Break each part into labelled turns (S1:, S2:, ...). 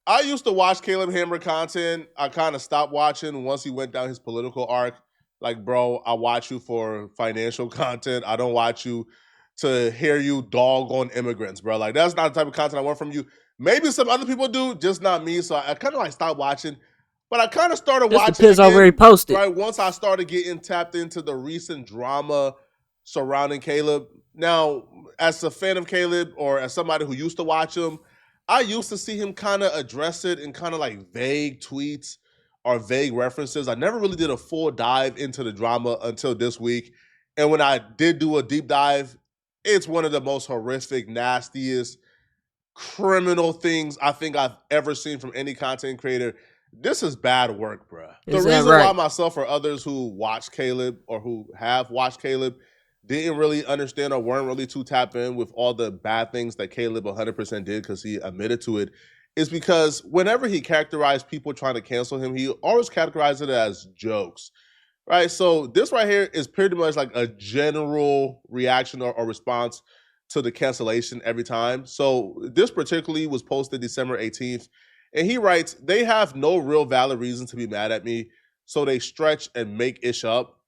S1: I used to watch Caleb Hammer content. I kind of stopped watching once he went down his political arc. Like, bro, I watch you for financial content. I don't watch you to hear you dog on immigrants, bro. Like, that's not the type of content I want from you. Maybe some other people do, just not me. So I kind of like stopped watching. But I kind of started
S2: This
S1: watching
S2: depends on where he
S1: again,
S2: posted.
S1: right? Once I started getting tapped into the recent drama surrounding Caleb. Now, as a fan of Caleb or as somebody who used to watch him, I used to see him kind of address it in kind of like vague tweets or vague references. I never really did a full dive into the drama until this week. And when I did do a deep dive, it's one of the most horrific, nastiest, criminal things I think I've ever seen from any content creator. This is bad work, bruh. The
S2: Is that
S1: reason why
S2: right?
S1: myself or others who watch Caleb or who have watched Caleb didn't really understand or weren't really too tapped in with all the bad things that Caleb 100% did because he admitted to it is because whenever he characterized people trying to cancel him, he always categorized it as jokes, right? So this right here is pretty much like a general reaction or response to the cancellation every time. So this particularly was posted December 18th. And he writes, they have no real valid reason to be mad at me. So they stretch and make ish up.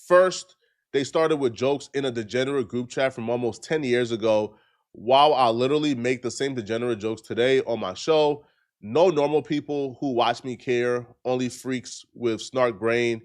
S1: First, they started with jokes in a degenerate group chat from almost 10 years ago. While I literally make the same degenerate jokes today on my show, no normal people who watch me care, only freaks with snark brain.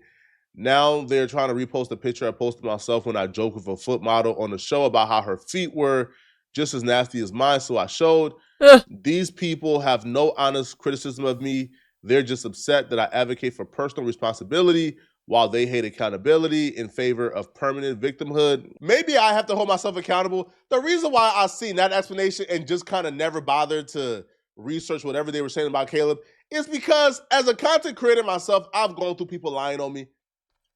S1: Now they're trying to repost a picture I posted myself when I joked with a foot model on the show about how her feet were just as nasty as mine. So I showed
S2: Eh,
S1: these people have no honest criticism of me. They're just upset that I advocate for personal responsibility while they hate accountability in favor of permanent victimhood. Maybe I have to hold myself accountable. The reason why I seen that explanation and just kind of never bothered to research whatever they were saying about Caleb is because as a content creator myself, I've gone through people lying on me.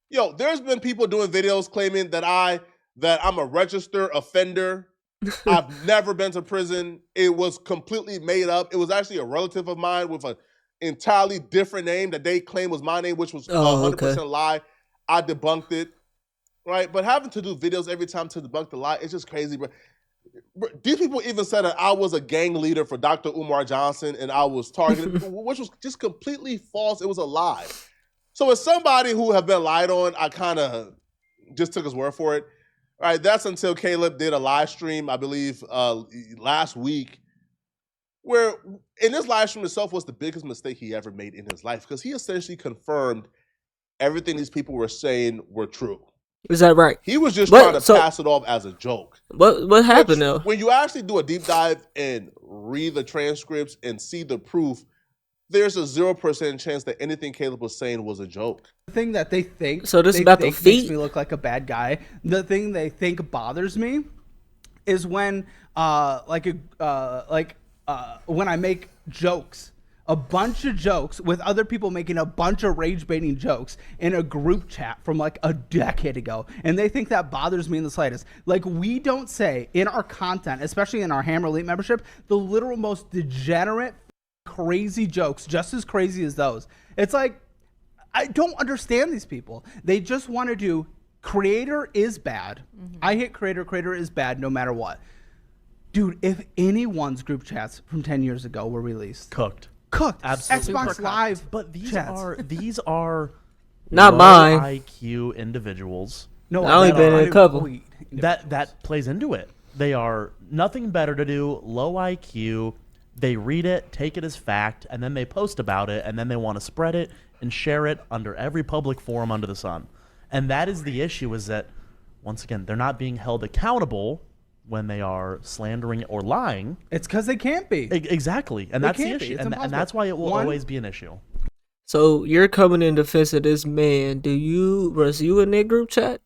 S1: Yo, there's been people doing videos claiming that I'm a registered offender. I've never been to prison. It was completely made up. It was actually a relative of mine with an entirely different name that they claimed was my name, which was
S2: oh, okay.
S1: 100% lie. I debunked it, right? But having to do videos every time to debunk the lie, it's just crazy. But these people even said that I was a gang leader for Dr. Umar Johnson and I was targeted, which was just completely false. It was a lie. So as somebody who have been lied on, I kind of just took his word for it. All right, that's until Caleb did a live stream, I believe, last week, where in this live stream itself was the biggest mistake he ever made in his life because he essentially confirmed everything these people were saying were true.
S2: Is that right?
S1: He was just trying
S2: What?
S1: to
S2: So
S1: pass it off as a joke.
S2: what happened though?
S1: When you actually do a deep dive and read the transcripts and see the proof, there's a 0% chance that anything Caleb was saying was a joke.
S3: The thing that they think
S2: So this
S3: they
S2: about the
S3: think makes
S2: feet?
S3: me look like a bad guy. The thing they think bothers me is when when I make jokes, a bunch of jokes with other people making a bunch of rage baiting jokes in a group chat from like a decade ago, and they think that bothers me in the slightest. Like, we don't say in our content, especially in our Hammer Elite membership, the literal most degenerate, crazy jokes, just as crazy as those. It's like, I don't understand these people. They just want to do creator is bad. I hate creator is bad no matter what. Dude, if anyone's group chats from 10 years ago were released,
S4: Cooked.
S3: Absolutely. Xbox
S4: Super
S3: Live
S4: cooked. But
S3: chats.
S4: these are
S2: Not
S4: low
S2: mine.
S4: IQ individuals
S3: No,
S2: I only
S3: that
S2: been
S3: are-
S2: in a couple.
S4: that plays into it. They are nothing better to do, low IQ. They read it, take it as fact, and then they post about it, and then they want to spread it and share it under every public forum under the sun. And that is the issue, is that, once again, they're not being held accountable when they are slandering or lying.
S3: It's because they can't be.
S4: Exactly. And
S3: They
S4: that's the
S3: can't be.
S4: issue.
S3: It's
S4: And
S3: impossible.
S4: that's why it will
S3: One-
S4: always be an issue.
S2: So you're coming in defense of this man. Was you in that group chat?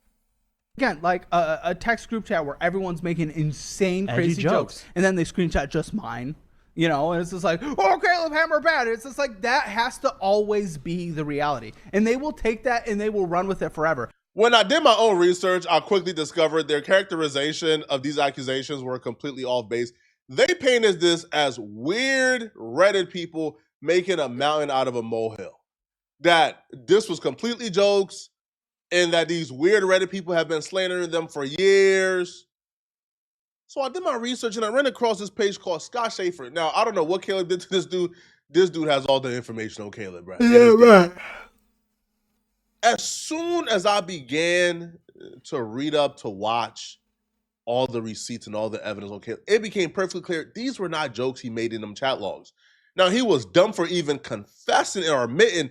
S3: Again, like a text group chat where everyone's making insane,
S4: Edgy
S3: crazy jokes, and then they screenshot just mine. You know, and it's just like, oh, Caleb Hammer bad. It's just like, that has to always be the reality. And they will take that and they will run with it forever.
S1: When I did my own research, I quickly discovered their characterization of these accusations were completely off base. They painted this as weird Reddit people making a mountain out of a molehill. That this was completely jokes and that these weird Reddit people have been slandering them for years. So I did my research and I ran across this page called Scott Schaefer. Now, I don't know what Caleb did to this dude. this dude has all the information on Caleb, bro.
S2: Yeah, right.
S1: As soon as I began to read up, to watch all the receipts and all the evidence on Caleb, it became perfectly clear these were not jokes he made in them chat logs. Now, he was dumb for even confessing or admitting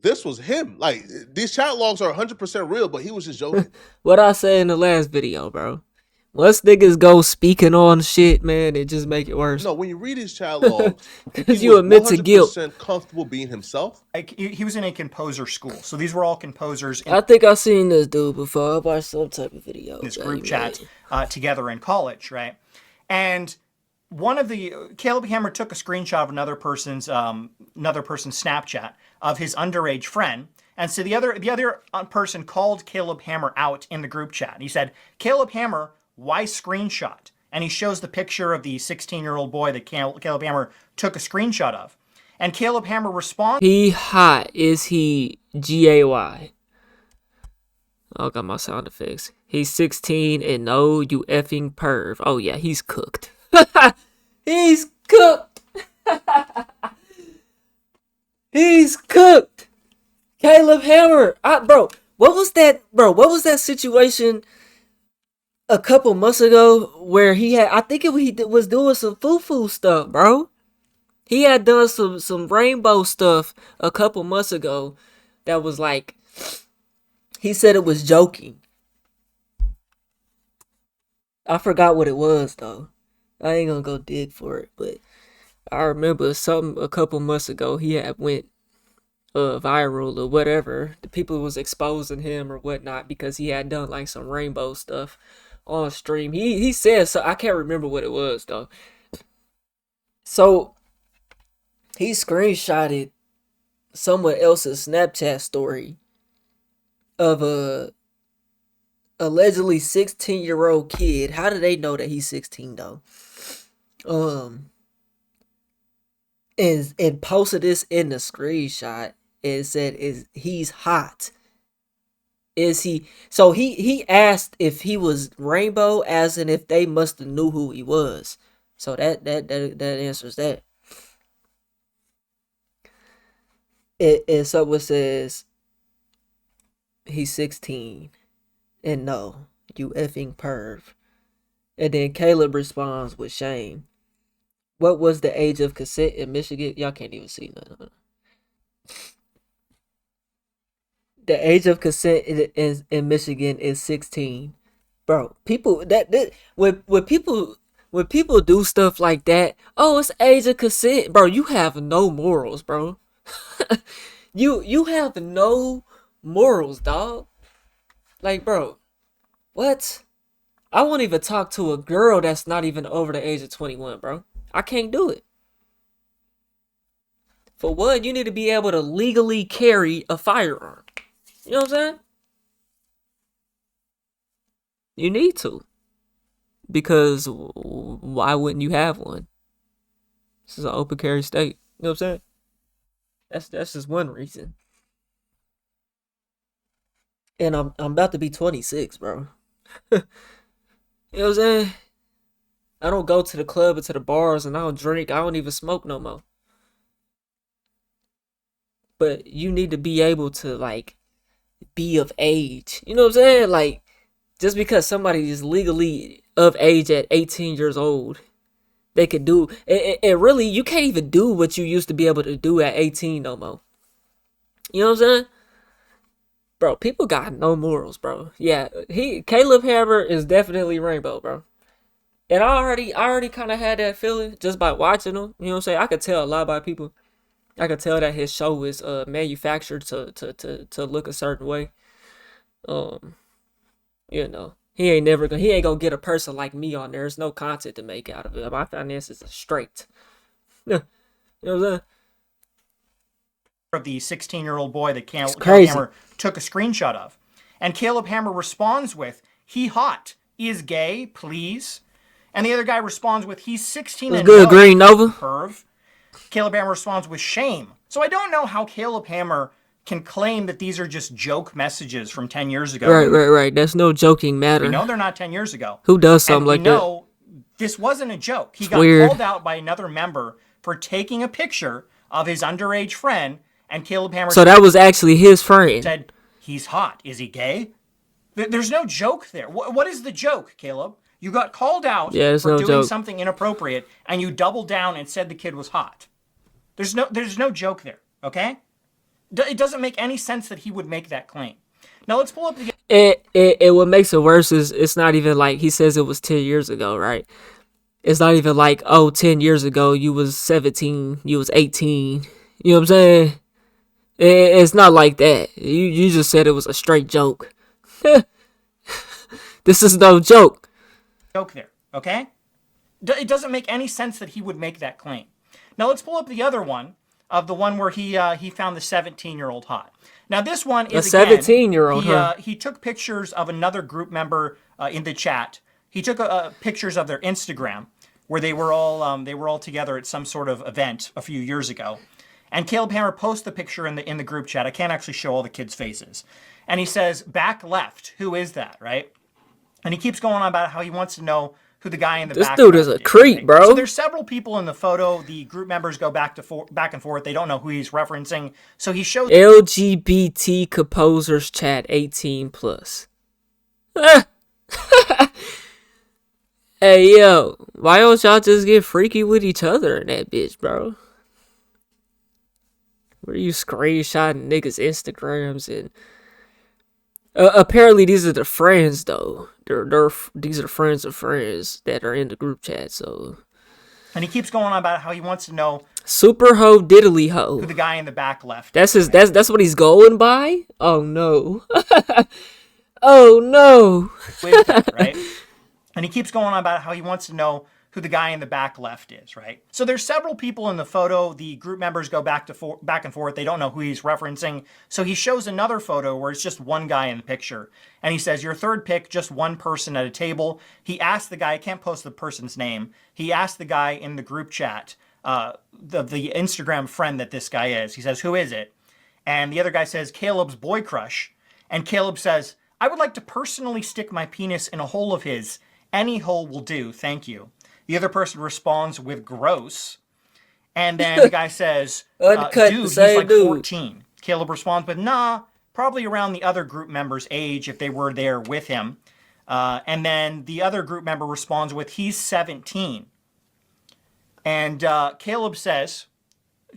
S1: this was him. Like, these chat logs are 100% real, but he was just joking.
S2: What I said in the last video, bro. Once niggas go speaking on shit, man, it just make it worse.
S1: No, when you read his chat logs,
S2: because you admit to guilt.
S1: 100% comfortable being himself.
S5: Like, he was in a composer school, so these were all composers in
S2: I think I've seen this dude before. I watched some type of video.
S5: this group chat together in college, right? And Caleb Hammer took a screenshot of another person's Snapchat of his underage friend. And so the other person called Caleb Hammer out in the group chat. He said, "Caleb Hammer, why screenshot?" And he shows the picture of the 16-year-old boy that Caleb Hammer took a screenshot of. And Caleb Hammer responds,
S2: "He hot. Is he GAY?" I got my sound effects. He's 16 and no, you effing perv. Oh yeah, he's cooked. He's cooked. He's cooked. Caleb Hammer. Bro, what was that situation a couple months ago where he was doing some foo-foo stuff, bro? He had done some rainbow stuff a couple months ago that was like, he said it was joking. I forgot what it was though. I ain't gonna go dig for it, but I remember something a couple months ago he had went viral or whatever. The people was exposing him or whatnot because he had done like some rainbow stuff on stream. He said so. I can't remember what it was though. So he screenshotted someone else's Snapchat story of a allegedly 16-year-old kid. How do they know that he's 16 though? And posted this in the screenshot and said, he's hot. Is he? So he asked if he was rainbow, as in if they must have knew who he was. So that answers that. And someone says he's 16 and no, you effing perv. And then Caleb responds with shame. What was the age of consent in Michigan? Y'all can't even see nothing. The age of consent in Michigan is 16. Bro, people when people do stuff like that, oh, it's age of consent. Bro, you have no morals, bro. you have no morals, dog. Like, bro, what? I won't even talk to a girl that's not even over the age of 21, bro. I can't do it. For one, you need to be able to legally carry a firearm. You know what I'm saying? You need to. Because why wouldn't you have one? This is an open carry state. You know what I'm saying? That's just one reason. And I'm about to be 26, bro. You know what I'm saying? I don't go to the club or to the bars and I don't drink. I don't even smoke no more. But you need to be able to, like, be of age. You know what I'm saying? Like, just because somebody is legally of age at 18 years old, they could do it. Really, you can't even do what you used to be able to do at 18 no more. You know what I'm saying? Bro, people got no morals, bro. Yeah, Caleb Hammer is definitely rainbow, bro. And I already kind of had that feeling just by watching him. You know what I'm saying? I could tell a lot by people. I could tell that his show is manufactured to look a certain way. You know, he ain't gonna get a person like me on there. There's no content to make out of it. My finances are straight. You know what I'm saying?
S5: of the 16-year-old boy that Caleb
S2: crazy.
S5: Hammer took a screenshot of. And Caleb Hammer responds with, "He hot. Is gay, please." And the other guy responds with, "He's 16
S2: What's
S5: and
S2: good,
S5: no,
S2: Green Nova?"
S5: perv." Caleb Hammer responds with shame. So I don't know how Caleb Hammer can claim that these are just joke messages from 10 years ago.
S2: Right. That's no joking matter.
S5: We know they're not 10 years ago.
S2: Who does something
S5: and
S2: like that?
S5: we know this wasn't a joke. He got
S2: weird.
S5: called out by another member for taking a picture of his underage friend, and Caleb Hammer
S2: So that was actually his friend.
S5: said, he's hot. Is he gay? There's no joke there. What is the joke, Caleb? You got called out for doing something inappropriate, and you doubled down and said the kid was hot. There's no joke there, okay? It doesn't make any sense that he would make that claim. Now let's pull up the...
S2: It what makes it worse is it's not even like he says it was 10 years ago, right? It's not even like, oh, 10 years ago you was 17, you was 18. You know what I'm saying? It's not like that. You just said it was a straight joke. This is no joke.
S5: Joke there, okay? It doesn't make any sense that he would make that claim. Now let's pull up the other one, of the one where he found the 17-year-old hot. Now this one is
S2: a 17-year-old.
S5: He took pictures of another group member in the chat. He took pictures of their Instagram where they were all together at some sort of event a few years ago. And Caleb Hammer posts the picture in the group chat. I can't actually show all the kids' faces. And he says, back left, who is that, right? And he keeps going on about how he wants to know who the guy in the back.
S2: This dude is a creep,
S5: right?
S2: bro.
S5: So there's several people in the photo. The group members go back and forth. They don't know who he's referencing. So he shows
S2: LGBT composers chat 18 plus. Hey yo, why don't y'all just get freaky with each other in that bitch, bro? Where you screenshotting niggas' Instagrams and apparently these are the friends though. These are the friends of friends that are in the group chat. So,
S5: and he keeps going on about how he wants to know
S2: super ho diddly ho
S5: who the guy in the back left.
S2: That's his. That's what he's going by. Oh no. Oh no.
S5: Right. And he keeps going on about how he wants to know who the guy in the back left is, right? So there's several people in the photo. The group members go back and forth. They don't know who he's referencing. So he shows another photo where it's just one guy in the picture. And he says, your third pick, just one person at a table. He asked the guy, I can't post the person's name. He asked the guy in the group chat, the Instagram friend that this guy is. He says, who is it? And the other guy says, Caleb's boy crush. And Caleb says, I would like to personally stick my penis in a hole of his. Any hole will do, thank you. The other person responds with gross. And then the guy says, dude, he's like 14. Caleb responds with, nah, probably around the other group member's age if they were there with him. And then the other group member responds with, he's 17. And Caleb says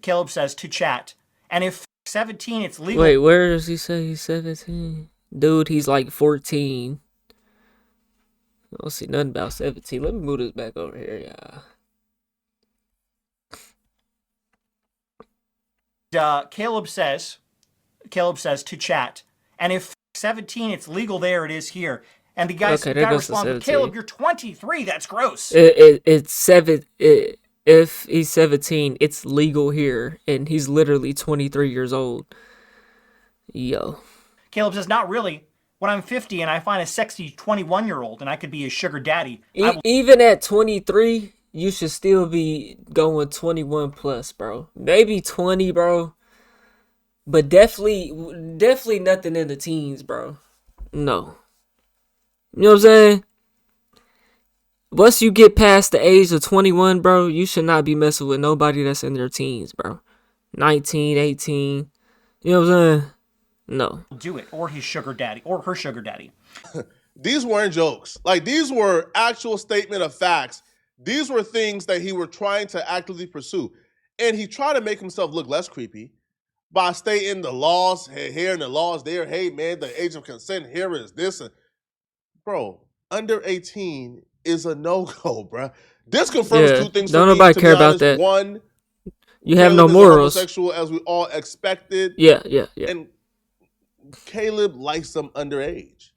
S5: to chat, and if 17, it's legal.
S2: Wait, where does he say he's 17? Dude, he's like 14. I don't see nothing about 17. Let me move this back over here,
S5: y'all. Caleb says to chat, and if 17, it's legal there, it is here. And the guy responds, Caleb, you're 23, that's gross.
S2: It's 7. If he's 17, it's legal here, and he's literally 23 years old. Yo.
S5: Caleb says, not really. When I'm 50 and I find a sexy 21-year-old and I could be his sugar daddy.
S2: Even at 23, you should still be going 21 plus, bro. Maybe 20, bro. But definitely nothing in the teens, bro. No. You know what I'm saying? Once you get past the age of 21, bro, you should not be messing with nobody that's in their teens, bro. 19, 18. You know what I'm saying? No.
S5: Do it, or his sugar daddy, or her sugar daddy.
S1: These weren't jokes. Like, these were actual statement of facts. These were things that he were trying to actively pursue. And he tried to make himself look less creepy by stating the laws here and the laws there. Hey, man, the age of consent here is this. And, bro, under 18 is a no-go, bro. This confirms two things.
S2: Don't nobody care about that.
S1: One,
S2: you have no morals.
S1: Homosexual, as we all expected.
S2: Yeah.
S1: And Caleb likes them underage.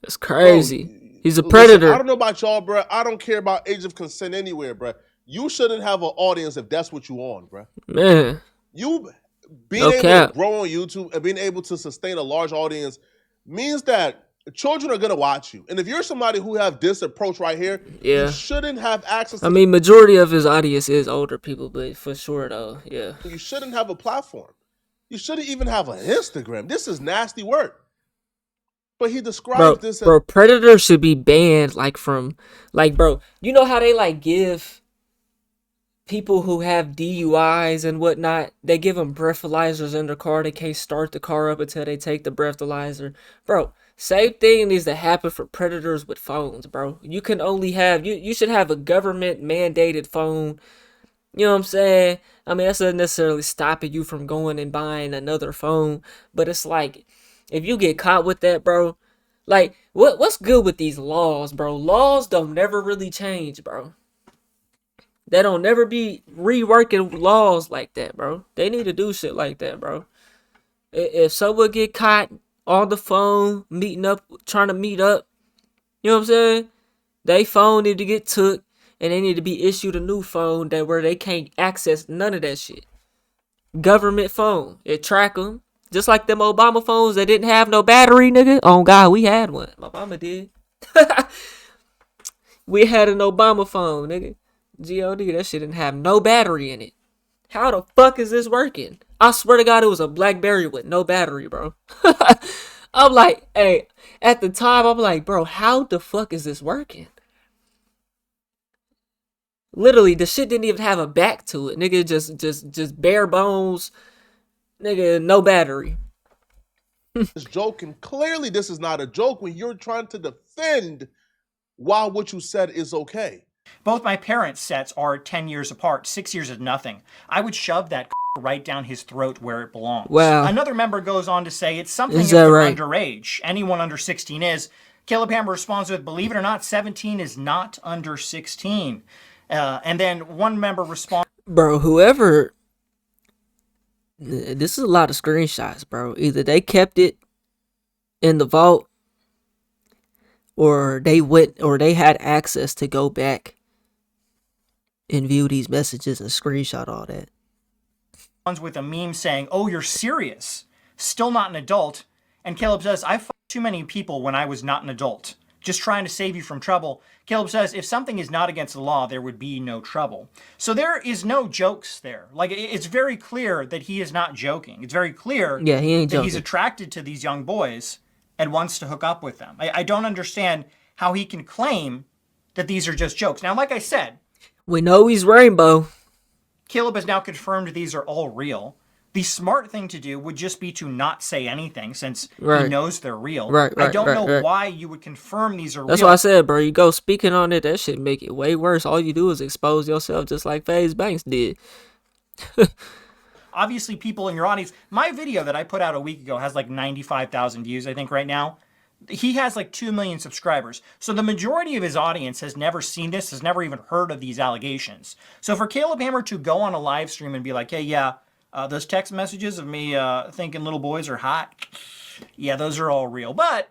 S2: That's crazy.
S1: Bro,
S2: he's a predator.
S1: Listen, I don't know about y'all, bro. I don't care about age of consent anywhere, bro. You shouldn't have an audience if that's what you on, bro.
S2: Man.
S1: You being able to grow on YouTube and being able to sustain a large audience means that children are going to watch you. And if you're somebody who have this approach right here, you shouldn't have access to...
S2: I mean, majority of his audience is older people, but for sure, though, yeah.
S1: You shouldn't have a platform. You shouldn't even have an Instagram. This is nasty work. But he describes this as...
S2: Bro, Predator should be banned, bro, you know how they, give people who have DUIs and whatnot, they give them breathalyzers in their car. They can't start the car up until they take the breathalyzer. Bro, same thing needs to happen for predators with phones, bro. You can only have, you should have a government mandated phone. You know what I'm saying? I mean, that's not necessarily stopping you from going and buying another phone, but it's like, if you get caught with that, bro, like, what's good with these laws, bro? Laws don't never really change, bro. They don't never be reworking laws like that, bro. They need to do shit like that, bro. If someone get caught on the phone, meeting up, trying to meet up, you know what I'm saying? They phone need to get took, and they need to be issued a new phone that where they can't access none of that shit. Government phone, it track them. Just like them Obama phones that didn't have no battery, nigga. Oh God, we had one. My mama did. We had an Obama phone, nigga. God, that shit didn't have no battery in it. How the fuck is this working? I swear to God, it was a BlackBerry with no battery, bro. I'm like, hey, at the time, I'm like, bro, how the fuck is this working? Literally, the shit didn't even have a back to it, nigga. Just bare bones, nigga. No battery.
S1: This joke, and clearly this is not a joke when you're trying to defend why what you said is okay.
S5: Both my parents' sets are 10 years apart. 6 years is nothing. I would shove that right down his throat where it belongs.
S2: Wow.
S5: Another member goes on to say it's something
S2: Is
S5: if
S2: that
S5: they're
S2: right?
S5: underage. Anyone under 16 is. Caleb Hammer responds with, believe it or not, 17 is not under 16. And then one member responds,
S2: Bro, whoever, this is a lot of screenshots, bro. Either they kept it in the vault, or they had access to go back and view these messages and screenshot all that.
S5: with a meme saying, oh, you're serious. Still not an adult. And Caleb says, I fucked too many people when I was not an adult. Just trying to save you from trouble. Caleb says, if something is not against the law, there would be no trouble. So there is no jokes there. Like, it's very clear that he is not joking. It's very clear
S2: Yeah, he ain't
S5: that
S2: joking.
S5: he's attracted to these young boys and wants to hook up with them. I don't understand how he can claim that these are just jokes. Now, like I said,
S2: We know he's rainbow.
S5: Caleb has now confirmed these are all real. The smart thing to do would just be to not say anything since he
S2: Right.
S5: knows they're real.
S2: Right,
S5: I don't know
S2: right.
S5: why you would confirm these are
S2: That's
S5: real.
S2: why I said, bro, you go speaking on it, that shit make it way worse. All you do is expose yourself just like FaZe Banks did.
S5: Obviously, people in your audience, my video that I put out a week ago has like 95,000 views, I think, right now. He has like 2 million subscribers. So the majority of his audience has never seen this, has never even heard of these allegations. So for Caleb Hammer to go on a live stream and be like, hey, yeah, those text messages of me thinking little boys are hot, yeah, those are all real. But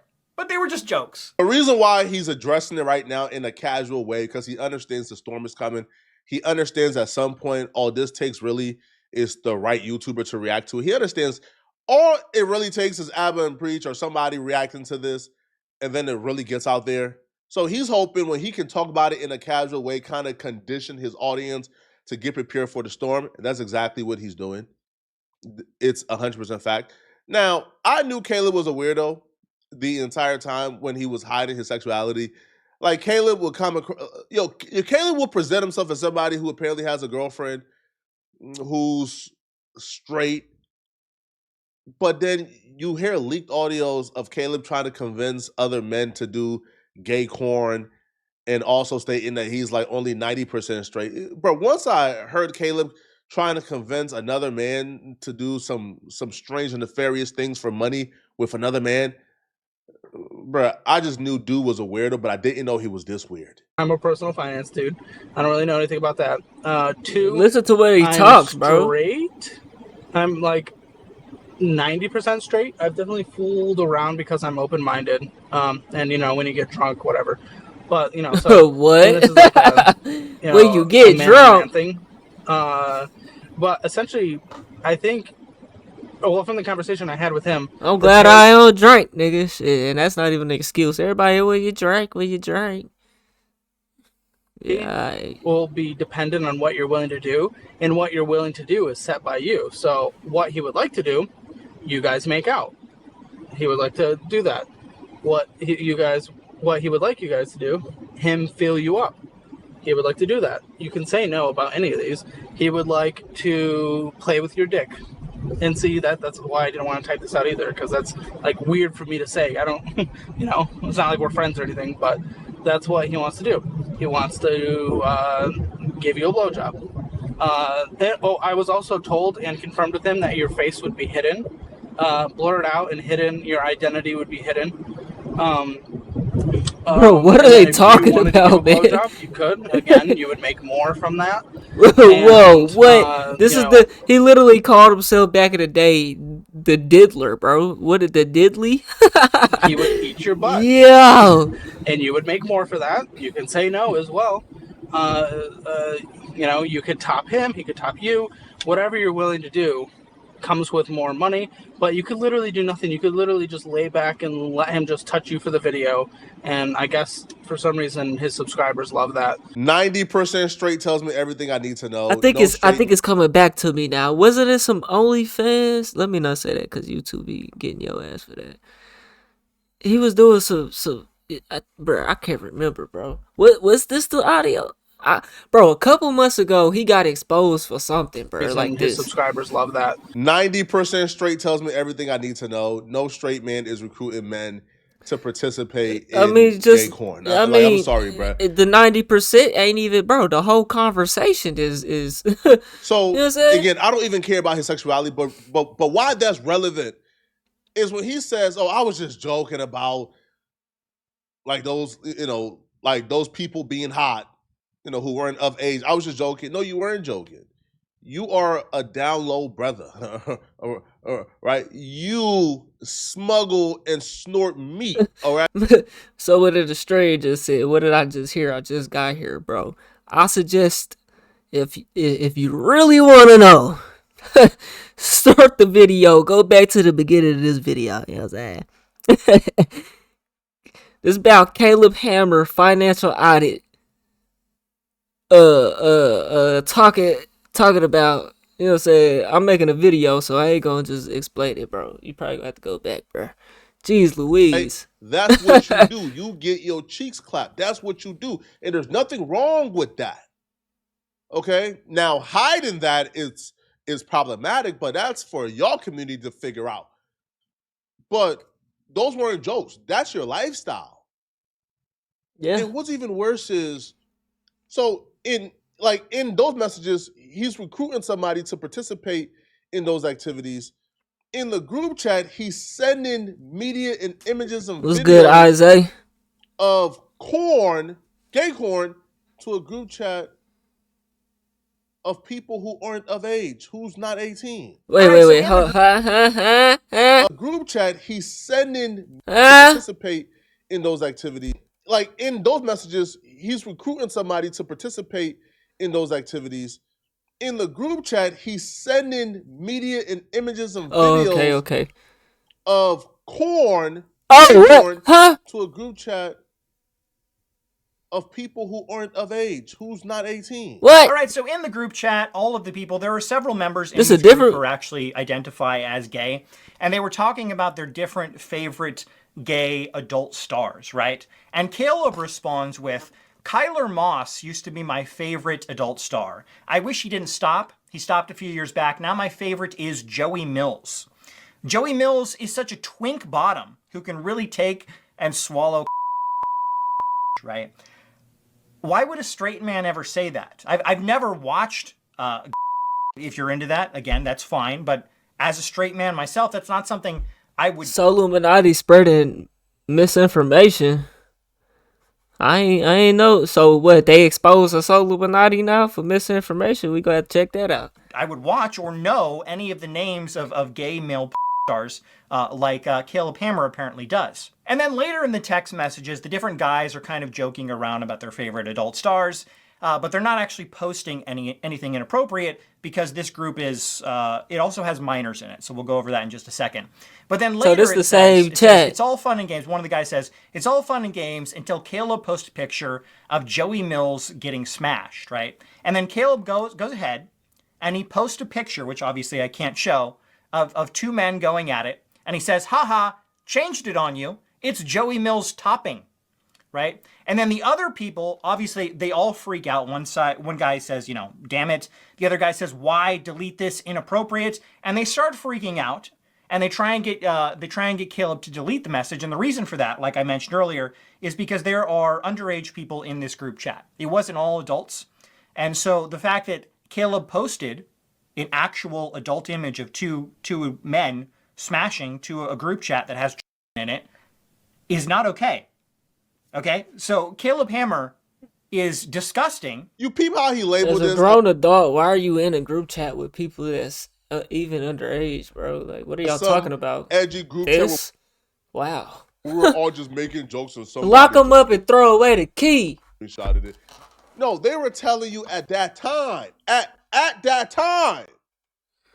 S5: they were just jokes.
S1: The reason why he's addressing it right now in a casual way, because he understands the storm is coming. He understands at some point all this takes really is the right YouTuber to react to. He understands all it really takes is Abba and Preach or somebody reacting to this, and then it really gets out there. So he's hoping when he can talk about it in a casual way, kind of condition his audience to get prepared for the storm. And that's exactly what he's doing. It's 100% fact. Now, I knew Caleb was a weirdo the entire time when he was hiding his sexuality. Like, Caleb would come across, Caleb will present himself as somebody who apparently has a girlfriend who's straight, but then you hear leaked audios of Caleb trying to convince other men to do gay porn and also stating that he's like only 90% straight. Bro, once I heard Caleb trying to convince another man to do some strange and nefarious things for money with another man, bro, I just knew dude was a weirdo, but I didn't know he was this weird.
S6: I'm a personal finance dude. I don't really know anything about that. Two,
S2: Listen to what he
S6: I'm
S2: talks, bro.
S6: straight. I'm like 90% straight. I've definitely fooled around because I'm open-minded. And when you get drunk, whatever. But so
S2: What?
S6: and this is like a,
S2: When you get
S6: a man
S2: drunk.
S6: thing. But essentially, I think. Well, from the conversation I had with him,
S2: I'm glad I don't drink, nigga. Shit, and that's not even an excuse. Everybody, when you drink. Yeah.
S6: will be dependent on what you're willing to do, and what you're willing to do is set by you. So what he would like to do, you guys make out. He would like to do that. What he would like you guys to do, him fill you up. He would like to do that. You can say no about any of these. He would like to play with your dick. And see, that's why I didn't want to type this out either, because that's like weird for me to say. I don't, it's not like we're friends or anything, but that's what he wants to do. He wants to give you a blowjob. I was also told and confirmed with him that your face would be hidden, blurred out and hidden. Your identity would be hidden.
S2: Bro, what are they talking about, man?
S6: You could. Again, you would make more from that.
S2: Whoa, what? He literally called himself back in the day the diddler, bro. What did the diddly?
S6: He would eat your butt.
S2: Yeah.
S6: And you would make more for that. You can say no as well. You could top him, he could top you. Whatever you're willing to do comes with more money, but you could literally do nothing. You could literally just lay back and let him just touch you for the video. And I guess for some reason his subscribers love that.
S1: 90% straight tells me everything I need to know.
S2: I think it's coming back to me now. Wasn't it some OnlyFans? Let me not say that because YouTube be getting your ass for that. He was doing some bro, I can't remember, bro. Was this the audio? Bro, a couple months ago, he got exposed for something, bro. Like
S6: his subscribers love that.
S1: 90% straight tells me everything I need to know. No straight man is recruiting men to participate in gay corn. I'm sorry, bro.
S2: The 90% ain't even, bro. The whole conversation is.
S1: So
S2: you know what
S1: again, I don't even care about his sexuality, but why that's relevant is when he says, "Oh, I was just joking about like those, like those people being hot." Who weren't of age. I was just joking. No, you weren't joking. You are a down low brother, right? You smuggle and snort meat, all right?
S2: So what did the stranger say? What did I just hear? I just got here, bro. I suggest if you really want to know, start the video. Go back to the beginning of this video. You know what I'm saying? This is about Caleb Hammer financial audit. Talking about, you know what I'm saying, I'm making a video, so I ain't gonna just explain it, bro. You probably gonna have to go back, bro. Jeez Louise.
S1: Hey, that's what you do. You get your cheeks clapped. That's what you do. And there's nothing wrong with that. Okay? Now, hiding that is problematic, but that's for y'all community to figure out. But those weren't jokes. That's your lifestyle.
S2: Yeah.
S1: And what's even worse is, so in those messages, he's recruiting somebody to participate in those activities. In the group chat, he's sending media and images and
S2: What's
S1: videos
S2: good, Isaiah?
S1: of gay corn, to a group chat of people who aren't of age, who's not 18.
S2: Wait.
S1: A group chat, he's sending to participate in those activities. Like in those messages, he's recruiting somebody to participate in those activities. In the group chat, he's sending media and images and videos of corn to a group chat of people who aren't of age, who's not 18.
S2: What?
S5: All right, so in the group chat, all of the people, there are several members in
S2: this
S5: this group who actually identify as gay, and they were talking about their different favorite gay adult stars, right? And Caleb responds with, Kyler Moss used to be my favorite adult star. I wish he didn't stop. He stopped a few years back. Now my favorite is Joey Mills. Joey Mills is such a twink bottom who can really take and swallow right? Why would a straight man ever say that? I've never watched, if you're into that, again, that's fine. But as a straight man myself, that's not something I would...
S2: So Illuminati spreading misinformation. I ain't know. So what, they expose us Illuminati now for misinformation? We gonna have to check that out.
S5: I would watch or know any of the names of gay male stars like Caleb Hammer apparently does. And then later in the text messages, the different guys are kind of joking around about their favorite adult stars, but they're not actually posting anything inappropriate because this group is, it also has minors in it. So we'll go over that in just a second. But then later,
S2: so this the same chat.
S5: It's all fun and games. One of the guys says, it's all fun and games until Caleb posts a picture of Joey Mills getting smashed, right? And then Caleb goes ahead and he posts a picture, which obviously I can't show, of two men going at it. And he says, haha, changed it on you. It's Joey Mills topping. right? And then the other people, obviously, they all freak out. One guy says, damn it. The other guy says, why delete this? Inappropriate. And they start freaking out, and they try and get Caleb to delete the message. And the reason for that, like I mentioned earlier, is because there are underage people in this group chat. It wasn't all adults. And so the fact that Caleb posted an actual adult image of two men smashing to a group chat that has in it is not okay. Okay? So Caleb Hammer is disgusting.
S1: You peep how he labeled
S2: As a
S1: this.
S2: grown adult, why are you in a group chat with people that's even underage, bro? Like, what are y'all
S1: Some
S2: talking about?
S1: edgy group chat
S2: This? Wow.
S1: where we were all just making jokes on somebody.
S2: Lock them up and throw away the key.
S1: Screenshotted it. No, they were telling you at that time, at that time,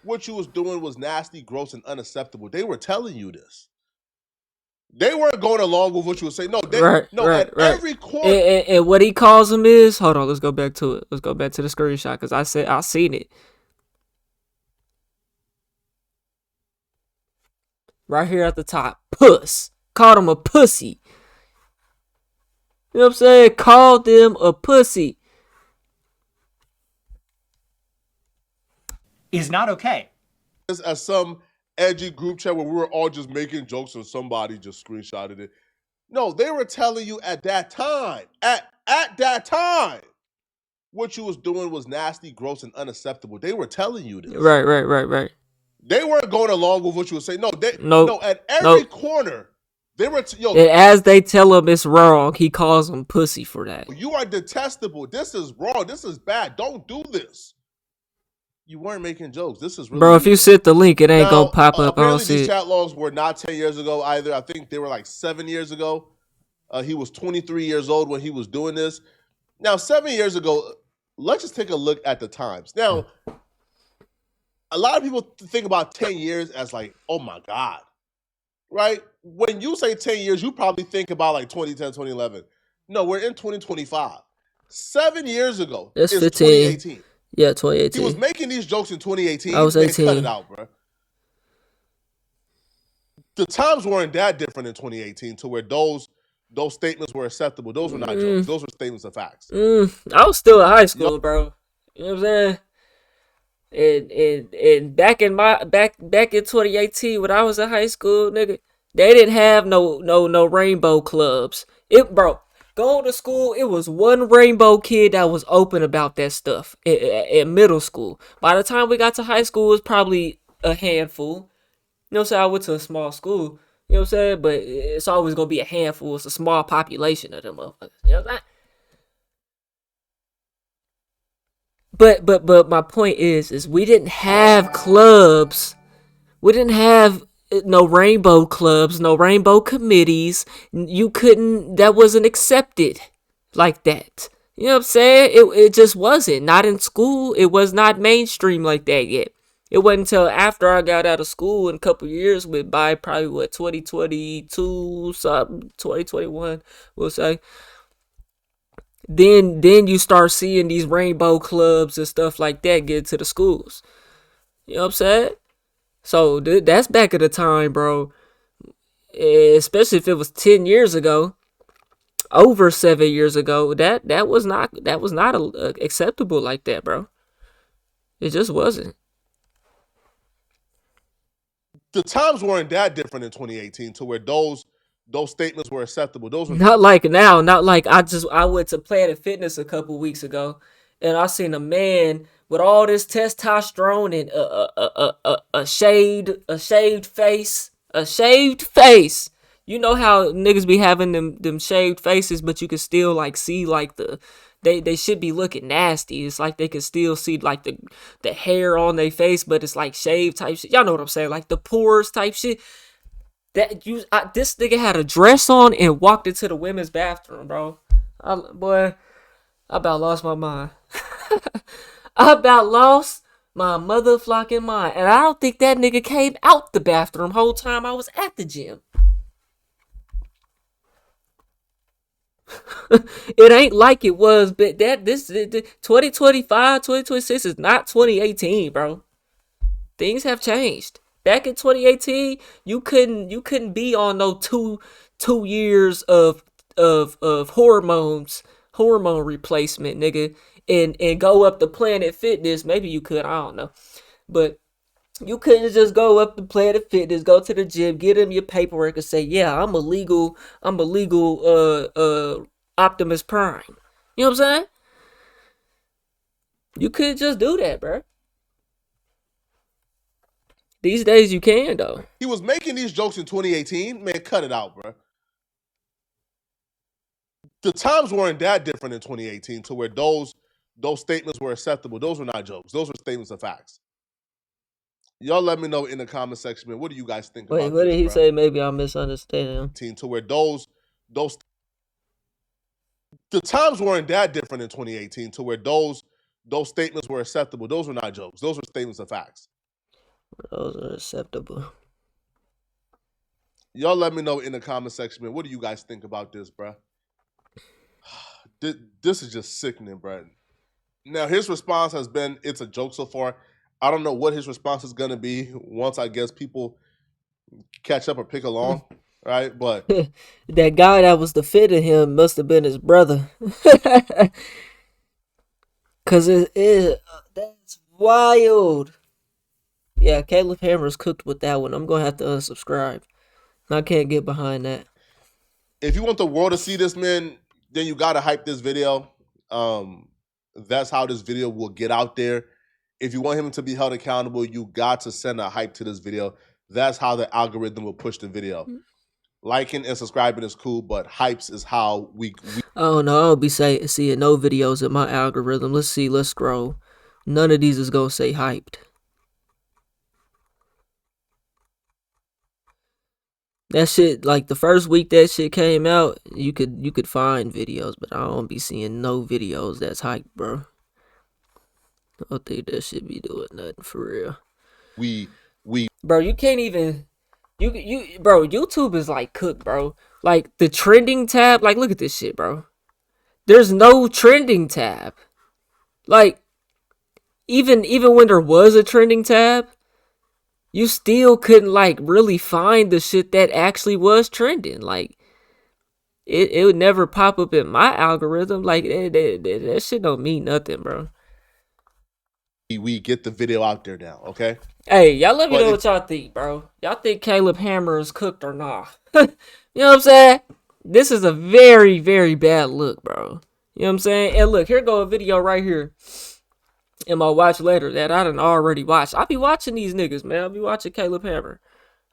S1: what you was doing was nasty, gross, and unacceptable. They were telling you this. They weren't going along with what you were saying. No, every corner.
S2: And what he calls them is, hold on, let's go back to it. Let's go back to the screenshot because I seen it. Right here at the top, puss. Called him a pussy. You know what I'm saying? Called them a pussy.
S5: Is not okay.
S1: As some edgy group chat where we were all just making jokes and somebody just screenshotted it. No, they were telling you at that time, at that time, what you was doing was nasty, gross, and unacceptable. They were telling you this.
S2: Right.
S1: They weren't going along with what you were saying. No, at every corner, they were.
S2: And as they tell him it's wrong, he calls them pussy for that.
S1: You are detestable. This is wrong. This is bad. Don't do this. You weren't making jokes. This is really
S2: bro. If you sent the link, it ain't gonna pop up. I don't see
S1: these
S2: it.
S1: chat logs were not 10 years ago either. I think they were like 7 years ago. He was 23 years old when he was doing this. Now, 7 years ago, let's just take a look at the times. Now, a lot of people think about 10 years as like, oh my God, right? When you say 10 years, you probably think about like 2010, 2011. No, we're in 2025. 7 years ago
S2: That's
S1: is
S2: 15.
S1: 2018.
S2: Yeah, 2018.
S1: He was making these jokes in 2018.
S2: I was 18.
S1: Cut it out, bro. The times weren't that different in 2018 to where those statements were acceptable. Those were not jokes. Those were statements of facts.
S2: I was still in high school, bro. You know what I'm saying? And back in 2018 when I was in high school, nigga, they didn't have no rainbow clubs. Going to school, it was one rainbow kid that was open about that stuff in middle school. By the time we got to high school, it was probably a handful. You know what I'm saying? I went to a small school. You know what I'm saying? But it's always going to be a handful. It's a small population of them motherfuckers. You know what I'm saying? But my point is we didn't have clubs. We didn't have no rainbow clubs, no rainbow committees. That wasn't accepted like that. You know what I'm saying? It just wasn't. Not in school. It was not mainstream like that yet. It wasn't until after I got out of school and a couple years went by, probably 2022, something, 2021, we'll say. Then you start seeing these rainbow clubs and stuff like that get to the schools. You know what I'm saying? So that's back at the time, bro. Especially if it was 10 years ago, over 7 years ago, that was not acceptable like that, bro. It just wasn't.
S1: The times weren't that different in 2018 to where those statements were acceptable. Those were
S2: not like now. Not like I went to Planet Fitness a couple weeks ago, and I seen a man with all this testosterone and a shaved face. You know how niggas be having them shaved faces, but you can still like see like they should be looking nasty. It's like they can still see like the hair on their face, but it's like shaved type shit. Y'all know what I'm saying? Like the pores type shit. This nigga had a dress on and walked into the women's bathroom, bro. I about lost my mind. I about lost my motherfucking mind. And I don't think that nigga came out the bathroom whole time I was at the gym. It ain't like it was, but this 2025, 2026 is not 2018, bro. Things have changed. Back in 2018, you couldn't be on no two years of of hormone replacement, nigga, and go up to Planet Fitness. Maybe you could, I don't know, but you couldn't just go up to Planet Fitness, go to the gym, get them your paperwork, and say, yeah, I'm a legal Optimus Prime. You know what I'm saying? You could just do that, bro. These days you can though.
S1: He was making these jokes in 2018. Man, cut it out, bro. The times weren't that different in 2018 to where those statements were acceptable. Those were not jokes. Those were statements of facts. Y'all let me know in the comment section, man. What do you guys think
S2: Wait,
S1: about
S2: what
S1: this,
S2: did he
S1: bro?
S2: say? Maybe I'm misunderstanding him.
S1: To where those the times weren't that different in 2018 to where those statements were acceptable. Those were not jokes. Those were statements of facts.
S2: Those are acceptable.
S1: Y'all let me know in the comment section, man. What do you guys think about this, bro? This is just sickening, bro. Now, his response has been, it's a joke so far. I don't know what his response is going to be once, I guess, people catch up or pick along, right? But
S2: that guy that was defending him must have been his brother. Cause that's wild. Yeah, Caleb Hammer's cooked with that one. I'm gonna have to unsubscribe. I can't get behind that.
S1: if you want the world to see this, man, then you got to hype this video. That's how this video will get out there. If you want him to be held accountable, you got to send a hype to this video. That's how the algorithm will push the video. Liking and subscribing is cool, but hypes is how we
S2: I don't know. I don't be seeing no videos in my algorithm. Let's see. Let's scroll. None of these is gonna say hyped. That shit, like the first week that shit came out, you could find videos, but I don't be seeing no videos that's hyped, bro. I don't think that shit be doing nothing for real.
S1: we
S2: Bro, you can't even bro, YouTube is like cooked, bro. Like the trending tab, like look at this shit, bro. There's no trending tab. Like even when there was a trending tab, you still couldn't like really find the shit that actually was trending. Like it would never pop up in my algorithm. Like that shit don't mean nothing, bro.
S1: get the video out there now, okay?
S2: Hey, y'all let me
S1: But
S2: know what y'all think, bro. Y'all think Caleb Hammer is cooked or not? You know what I'm saying? This is a very, very bad look, bro. You know what I'm saying? And look, here go a video right here in my watch later that I done already watched. I be watching these niggas, man. I be watching Caleb Hammer.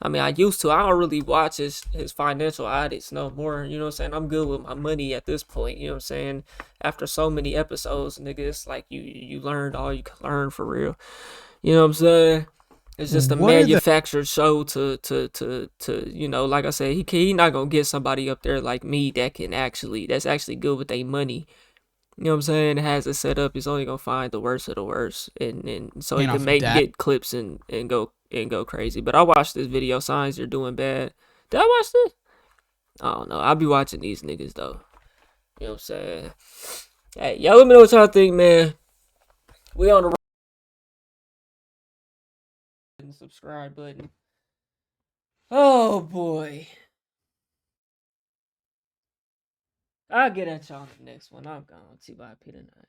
S2: I mean, I used to. I don't really watch his financial audits no more. You know what I'm saying? I'm good with my money at this point. You know what I'm saying? After so many episodes, nigga, it's like you learned all you can learn for real. You know what I'm saying? It's just a manufactured show to you know, like I said, he not gonna get somebody up there like me that's actually good with their money. You know what I'm saying? Has it set up. He's only gonna find the worst of the worst, and so he can get clips and go crazy. But I watched this video. Signs you're doing bad. Did I watch this? I don't know. I'll be watching these niggas though. You know what I'm saying? Hey, y'all let me know what y'all think, man. We on the subscribe button. Oh boy. I'll get at y'all in the next one. I'm gone. TYP tonight.